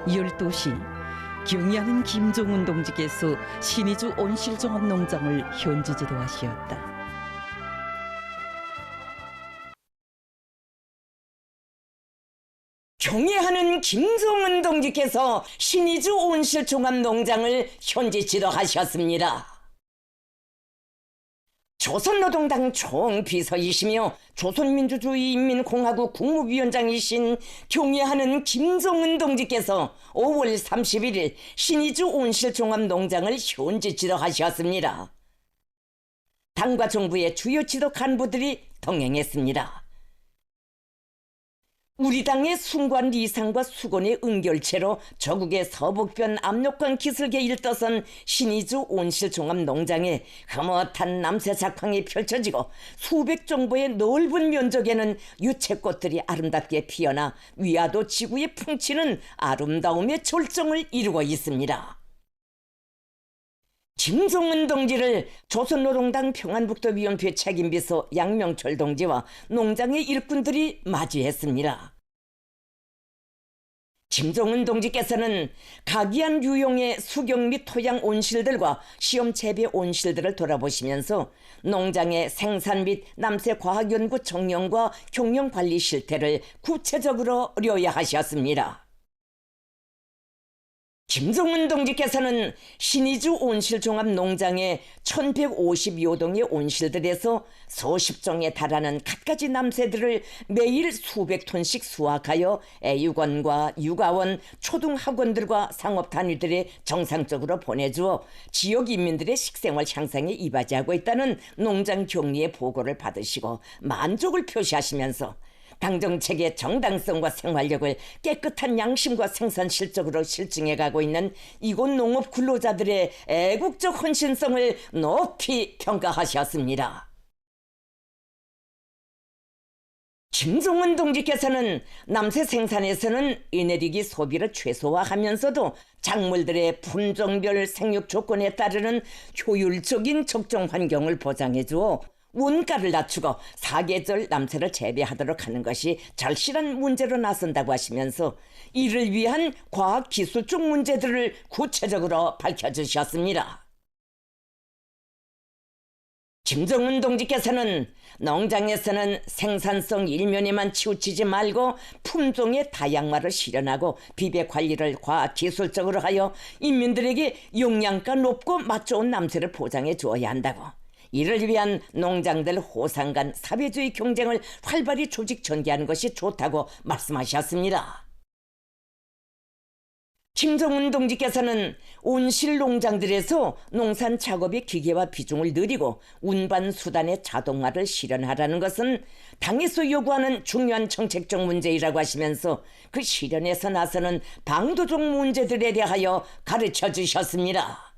12시 경의하는 김종훈 동지께서 신의주 온실종합농장을 현지 지도하시었다. 경애하는 김종훈 동지께서 신의주 온실종합농장을 현지 지도하셨습니다. 조선노동당 총비서이시며 조선민주주의인민공화국 국무위원장이신 경애하는 김종훈 동지께서 5월 31일 신의주 온실종합농장을 현지 지도하셨습니다. 당과 정부의 주요 지도 간부들이 동행했습니다. 우리 당의 순관 리상과 수건의 응결체로 저국의 서북변 압록강 기슭에 일떠선 신의주 온실종합농장에 흐뭇한 남새작황이 펼쳐지고 수백 정보의 넓은 면적에는 유채꽃들이 아름답게 피어나 위화도 지구에 풍치는 아름다움의 절정을 이루고 있습니다. 김종훈 동지를 조선노동당 평안북도위원회 책임비서 양명철 동지와 농장의 일꾼들이 맞이했습니다. 김종훈 동지께서는 각이한 유형의 수경 및 토양 온실들과 시험 재배 온실들을 돌아보시면서 농장의 생산 및 남새과학연구 정령과 경영관리 실태를 구체적으로 료야하셨습니다. 김종훈 동지께서는 신의주 온실종합농장의 1150여 동의 온실들에서 수십 종에 달하는 갖가지 남새들을 매일 수백 톤씩 수확하여 애육원과 육아원, 초등학원들과 상업단위들에 정상적으로 보내주어 지역 인민들의 식생활 향상에 이바지하고 있다는 농장 경리의 보고를 받으시고 만족을 표시하시면서 당정책의 정당성과 생활력을 깨끗한 양심과 생산 실적으로 실증해가고 있는 이곳 농업 근로자들의 애국적 헌신성을 높이 평가하셨습니다. 김종훈 동지께서는 남새 생산에서는 에너지 소비를 최소화하면서도 작물들의 품종별 생육 조건에 따르는 효율적인 적정 환경을 보장해주어 원가를 낮추고 사계절 남새를 재배하도록 하는 것이 절실한 문제로 나선다고 하시면서 이를 위한 과학기술적 문제들을 구체적으로 밝혀주셨습니다. 김종훈 동지께서는 농장에서는 생산성 일면에만 치우치지 말고 품종의 다양화를 실현하고 비배 관리를 과학기술적으로 하여 인민들에게 영양가 높고 맛 좋은 남새를 보장해 주어야 한다고, 이를 위한 농장들 호상 간 사회주의 경쟁을 활발히 조직 전개하는 것이 좋다고 말씀하셨습니다. 김종훈 동지께서는 온실 농장들에서 농산 작업의 기계화 비중을 늘리고 운반 수단의 자동화를 실현하라는 것은 당에서 요구하는 중요한 정책적 문제이라고 하시면서 그 실현에서 나서는 방도적 문제들에 대하여 가르쳐 주셨습니다.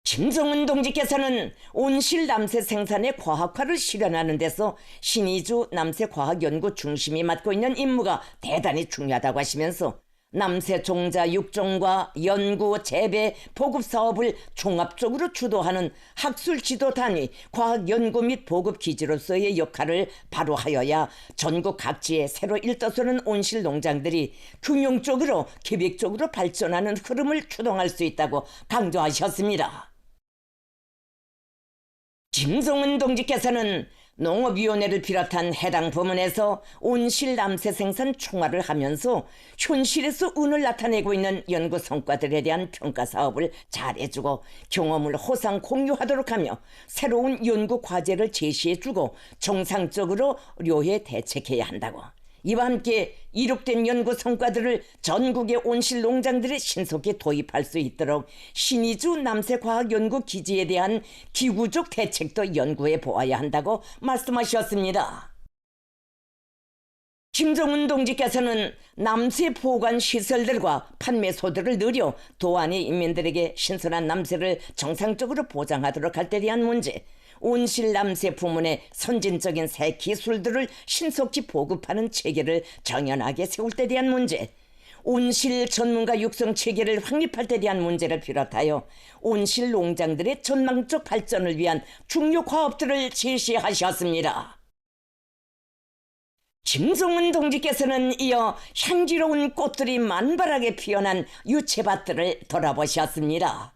김종훈 동지께서는 온실 남새 생산의 과학화를 실현하는 데서 신의주 남새과학연구 중심이 맡고 있는 임무가 대단히 중요하다고 하시면서 남새 종자 육종과 연구, 재배, 보급 사업을 종합적으로 주도하는 학술 지도 단위, 과학 연구 및 보급 기지로서의 역할을 바로 하여야 전국 각지에 새로 일떠서는 온실 농장들이 균형적으로 계획적으로 발전하는 흐름을 추동할 수 있다고 강조하셨습니다. 김종훈 동지께서는 농업위원회를 비롯한 해당 부문에서 온실 남새 생산 총괄을 하면서 현실에서 운을 나타내고 있는 연구 성과들에 대한 평가 사업을 잘해주고 경험을 호상 공유하도록 하며 새로운 연구 과제를 제시해주고 정상적으로 료해 대책해야 한다고, 이와 함께 이룩된 연구 성과들을 전국의 온실 농장들에 신속히 도입할 수 있도록 신의주 남새과학연구기지에 대한 기구적 대책도 연구해 보아야 한다고 말씀하셨습니다. 김종훈 동지께서는 남새 보관 시설들과 판매소들을 늘려 도안의 인민들에게 신선한 남새를 정상적으로 보장하도록 할 때 대한 문제, 온실 남새 부문의 선진적인 새 기술들을 신속히 보급하는 체계를 정연하게 세울 때 대한 문제, 온실 전문가 육성 체계를 확립할 때 대한 문제를 비롯하여 온실 농장들의 전망적 발전을 위한 중요 과업들을 제시하셨습니다. 김종은 동지께서는 이어 향기로운 꽃들이 만발하게 피어난 유채밭들을 돌아보셨습니다.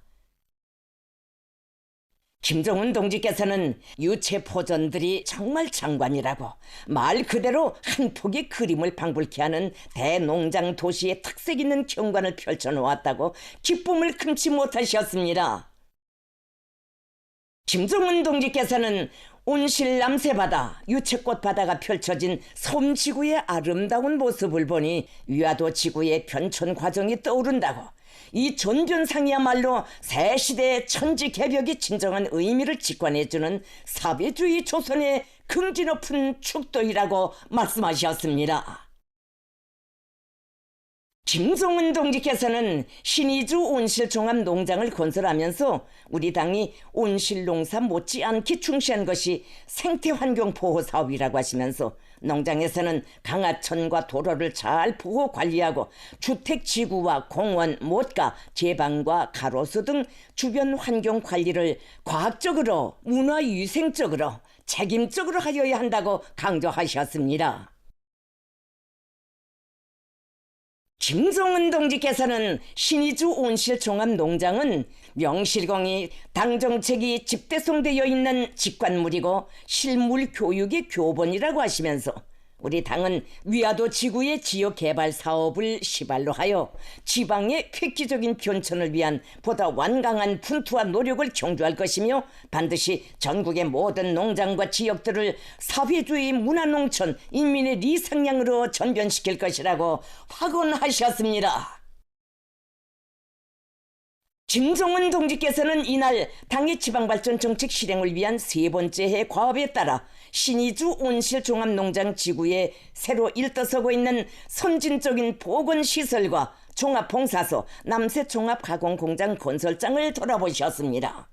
김종은 동지께서는 유채 포전들이 정말 장관이라고 말 그대로 한 폭의 그림을 방불케 하는 대농장 도시의 특색 있는 경관을 펼쳐놓았다고 기쁨을 금치 못하셨습니다. 김종은 동지께서는 온실 남새바다, 유채꽃 바다가 펼쳐진 섬지구의 아름다운 모습을 보니 위화도 지구의 변천 과정이 떠오른다고 이 전변상이야말로 새 시대의 천지개벽이 진정한 의미를 직관해주는 사회주의 조선의 긍지 높은 축도이라고 말씀하셨습니다. 김종은 동지께서는 신의주 온실종합농장을 건설하면서 우리 당이 온실농사 못지않게 중시한 것이 생태환경 보호 사업이라고 하시면서 농장에서는 강하천과 도로를 잘 보호 관리하고 주택지구와 공원, 못가, 제방과 가로수 등 주변 환경 관리를 과학적으로, 문화위생적으로, 책임적으로 하여야 한다고 강조하셨습니다. 김종은 동지께서는 신의주 온실종합농장은 명실공히 당정책이 집대성되어 있는 직관물이고 실물 교육의 교본이라고 하시면서 우리 당은 위화도 지구의 지역개발 사업을 시발로 하여 지방의 획기적인 변천을 위한 보다 완강한 분투와 노력을 경주할 것이며 반드시 전국의 모든 농장과 지역들을 사회주의 문화농촌 인민의 리상향으로 전변시킬 것이라고 확언하셨습니다. 김종은 동지께서는 이날 당의 지방발전 정책 실행을 위한 세 번째 해 과업에 따라 신의주 온실종합농장 지구에 새로 일떠서고 있는 선진적인 보건시설과 종합봉사소, 남새종합가공공장 건설장을 돌아보셨습니다.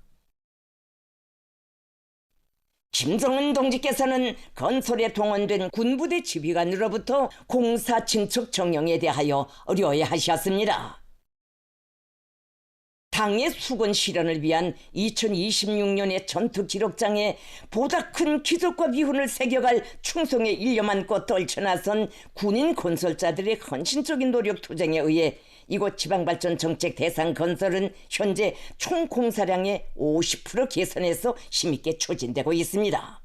김종은 동지께서는 건설에 동원된 군부대 지휘관으로부터 공사 진척 정령에 대하여 의뢰하셨습니다. 당의 수건 실현을 위한 2026년의 전투 기록장에 보다 큰 기적과 비훈을 새겨갈 충성에 일념안고 떨쳐나선 군인 건설자들의 헌신적인 노력 투쟁에 의해 이곳 지방발전 정책 대상 건설은 현재 총 공사량의 50% 개선해서 힘있게 추진되고 있습니다.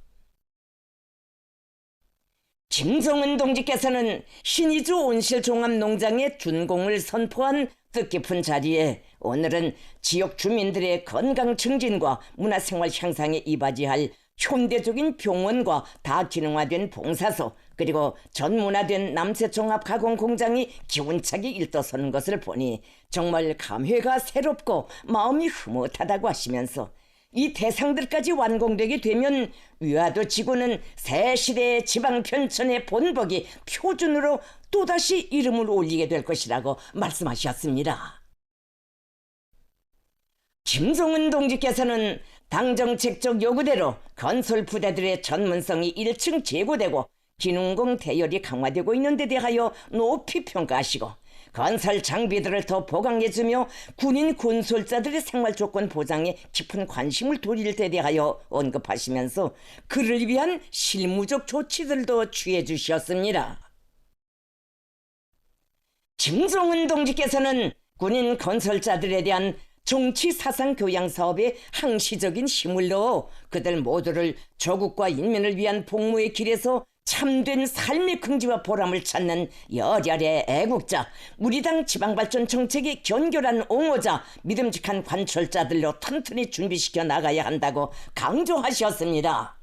김종은 동지께서는 신의주 온실종합농장의 준공을 선포한 뜻깊은 자리에 오늘은 지역 주민들의 건강 증진과 문화생활 향상에 이바지할 현대적인 병원과 다기능화된 봉사소 그리고 전문화된 남새종합가공공장이 기운차게 일떠서는 것을 보니 정말 감회가 새롭고 마음이 흐뭇하다고 하시면서 이 대상들까지 완공되게 되면 위화도 지구는 새 시대의 지방 편천의 본보기 표준으로 또다시 이름을 올리게 될 것이라고 말씀하셨습니다. 김종은 동지께서는 당정책적 요구대로 건설 부대들의 전문성이 1층 제고되고 기능공 대열이 강화되고 있는 데 대하여 높이 평가하시고 건설 장비들을 더 보강해주며 군인 건설자들의 생활조건 보장에 깊은 관심을 돌릴 데 대하여 언급하시면서 그를 위한 실무적 조치들도 취해 주셨습니다. 김종은 동지께서는 군인 건설자들에 대한 정치 사상 교양 사업에 항시적인 힘을 넣어 그들 모두를 조국과 인민을 위한 복무의 길에서 참된 삶의 긍지와 보람을 찾는 열혈의 애국자, 우리 당 지방발전 정책의 견결한 옹호자, 믿음직한 관철자들로 튼튼히 준비시켜 나가야 한다고 강조하셨습니다.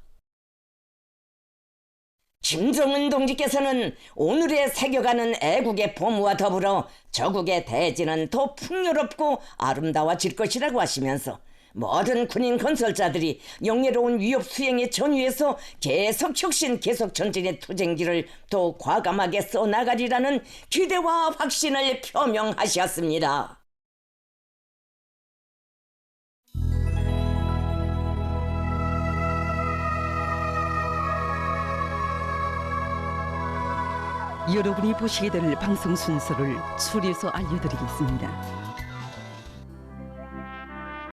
김종은 동지께서는 오늘에 새겨가는 애국의 봄과 더불어 저국의 대지는 더 풍요롭고 아름다워질 것이라고 하시면서 모든 군인 건설자들이 영예로운 위협 수행의 전위에서 계속 혁신 계속 전진의 투쟁기를 더 과감하게 써나가리라는 기대와 확신을 표명하셨습니다. 여러분이 보시게 될 방송 순서를 추려서 알려드리겠습니다.